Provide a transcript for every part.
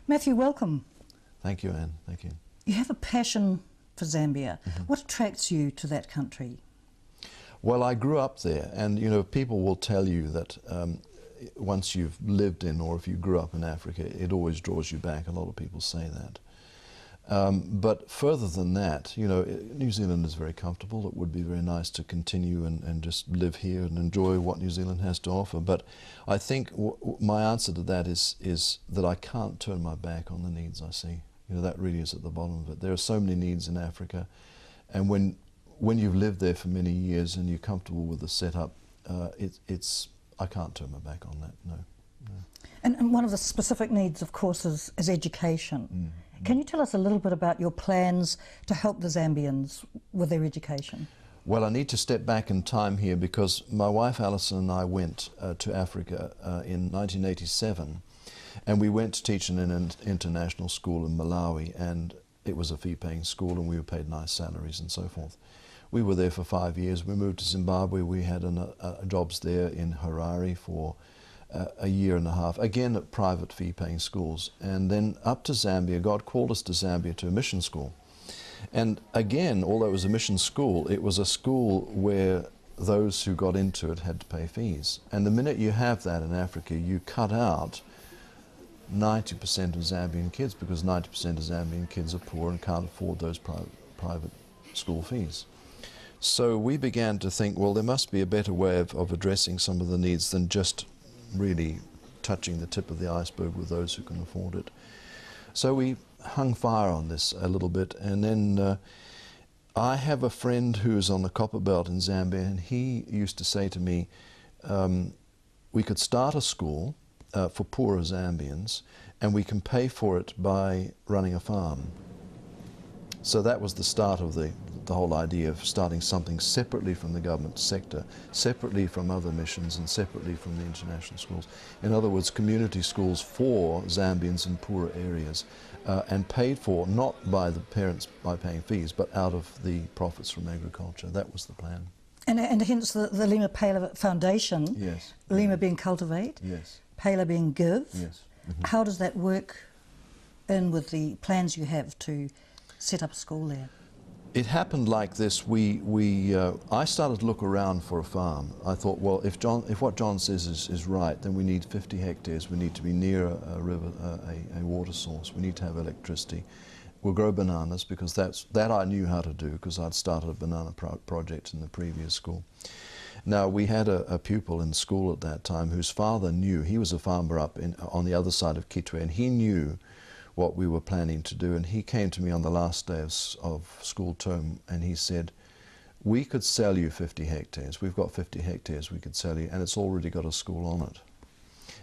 Matthew, welcome. Thank you, Anne. Thank you. You have a passion for Zambia. What attracts you to that country? Well, I grew up there, and you know, people will tell you that once you've lived in, or if you grew up in Africa, it always draws you back. A lot of people say that. But further than that, you know, New Zealand is very comfortable. It would be very nice to continue and just live here and enjoy what New Zealand has to offer. But I think my answer to that is that I can't turn my back on the needs I see. You know, that really is at the bottom of it. There are so many needs in Africa, and when you've lived there for many years and you're comfortable with the setup, I can't turn my back on that, no. And one of the specific needs, of course, is education. Can you tell us a little bit about your plans to help the Zambians with their education? Well, I need to step back in time here because my wife Alison and I went to Africa in 1987, and we went to teach in an international school in Malawi, and it was a fee-paying school and we were paid nice salaries and so forth. We were there for 5 years. We moved to Zimbabwe. We had jobs there in Harare for a year and a half, again at private fee-paying schools. And then up to Zambia. God called us to Zambia to a mission school. And again, although it was a mission school, it was a school where those who got into it had to pay fees. And the minute you have that in Africa, you cut out 90% of Zambian kids, because 90% of Zambian kids are poor and can't afford those private school fees. So we began to think, well, there must be a better way of addressing some of the needs than just really touching the tip of the iceberg with those who can afford it. So we hung fire on this a little bit, and then I have a friend who's on the copper belt in Zambia, and he used to say to me, we could start a school for poorer Zambians, and we can pay for it by running a farm. So that was the start of the whole idea of starting something separately from the government sector, separately from other missions, and separately from the international schools. In other words, community schools for Zambians in poorer areas, and paid for not by the parents by paying fees, but out of the profits from agriculture. That was the plan. And hence the Limapela Foundation, yes. Lima being cultivate, yes. Pela being give. Yes. How does that work in with the plans you have to set up a school there? It happened like this. I started to look around for a farm. I thought, well, if what John says is right, then we need 50 hectares. We need to be near a river, a water source. We need to have electricity. We'll grow bananas, because that I knew how to do, because I'd started a banana project in the previous school. Now, we had a pupil in school at that time whose father knew. He was a farmer up on the other side of Kitwe, and he knew what we were planning to do, and he came to me on the last day of school term, and he said, we could sell you 50 hectares. We've got 50 hectares we could sell you, and it's already got a school on it.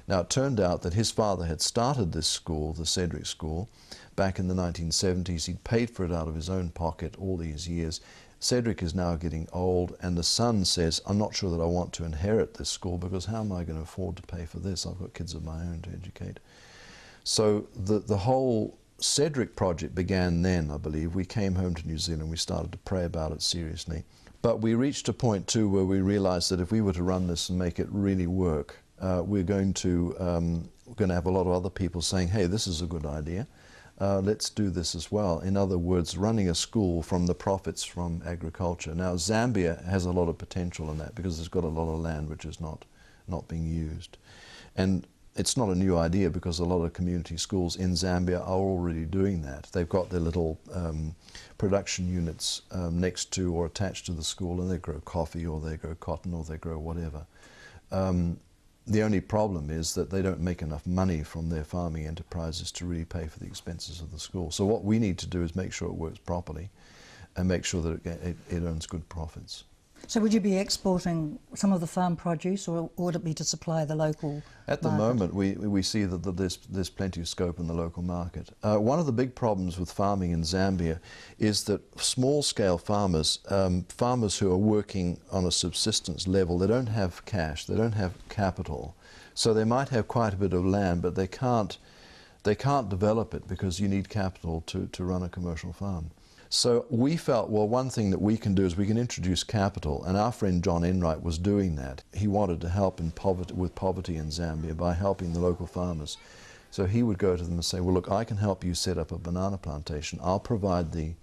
Now, it turned out that his father had started this school, the Cedric School, back in the 1970s. He'd paid for it out of his own pocket all these years. Cedric is now getting old, and the son says, I'm not sure that I want to inherit this school, because how am I going to afford to pay for this? I've got kids of my own to educate. So the whole Cedric project began then, I believe. We came home to New Zealand, we started to pray about it seriously. But we reached a point too where we realized that if we were to run this and make it really work, we're going to have a lot of other people saying, hey, this is a good idea. Let's do this as well. In other words, running a school from the profits from agriculture. Now, Zambia has a lot of potential in that, because it's got a lot of land which is not being used. And it's not a new idea, because a lot of community schools in Zambia are already doing that. They've got their little production units next to or attached to the school, and they grow coffee, or they grow cotton, or they grow whatever. The only problem is that they don't make enough money from their farming enterprises to really pay for the expenses of the school. So what we need to do is make sure it works properly and make sure that it earns good profits. So would you be exporting some of the farm produce, or would it be to supply the local At the moment, we see that there's plenty of scope in the local market. One of the big problems with farming in Zambia is that small-scale farmers, farmers who are working on a subsistence level, they don't have cash, they don't have capital. So they might have quite a bit of land, but they can't develop it, because you need capital to run a commercial farm. So we felt, well, one thing that we can do is we can introduce capital, and our friend John Enright was doing that. He wanted to help with poverty in Zambia by helping the local farmers So he would go to them and say, well, look, I can help you set up a banana plantation. I'll provide the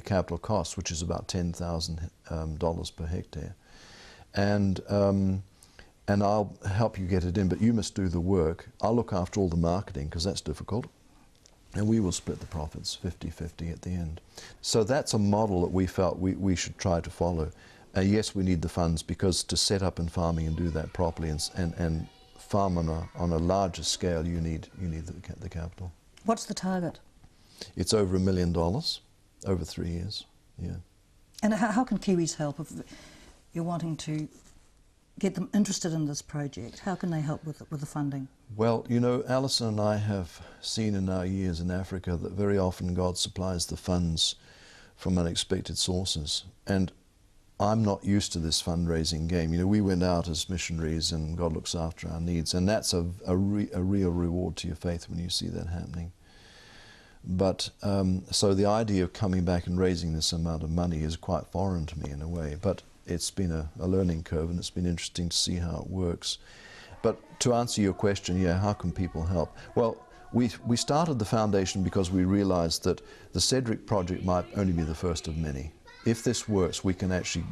capital cost, which is about $10,000 per hectare. And I'll help you get it in, but you must do the work. I'll look after all the marketing, because that's difficult. And we will split the profits 50-50 at the end. So that's a model that we felt we should try to follow. Yes, we need the funds, because to set up in farming and do that properly and farm on a larger scale, you need the capital. What's the target? It's over $1 million over 3 years. Yeah. And how can Kiwis help if you're wanting to get them interested in this project? How can they help with the funding? Well, you know, Alison and I have seen in our years in Africa that very often God supplies the funds from unexpected sources. And I'm not used to this fundraising game. You know, we went out as missionaries and God looks after our needs, and that's a real reward to your faith when you see that happening. But so the idea of coming back and raising this amount of money is quite foreign to me in a way, but it's been a learning curve, and it's been interesting to see how it works. But to answer your question, yeah, how can people help? Well, we started the foundation because we realized that the Cedric project might only be the first of many. If this works, we can actually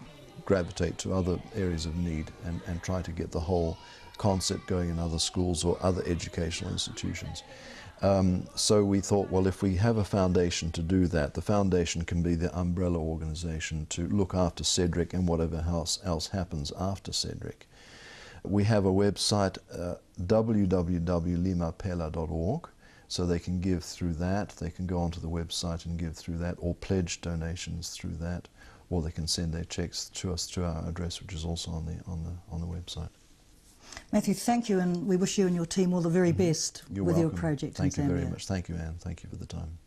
gravitate to other areas of need and try to get the whole concept going in other schools or other educational institutions. So we thought, well, if we have a foundation to do that, the foundation can be the umbrella organization to look after Cedric and whatever else happens after Cedric. We have a website, www.limapela.org, so they can give through that. They can go onto the website and give through that, or pledge donations through that, or they can send their checks to us to our address, which is also on the website. Matthew, thank you, and we wish you and your team all the very best You're with welcome. your project in Zambia. Thank you very much. Thank you, Anne. Thank you for the time.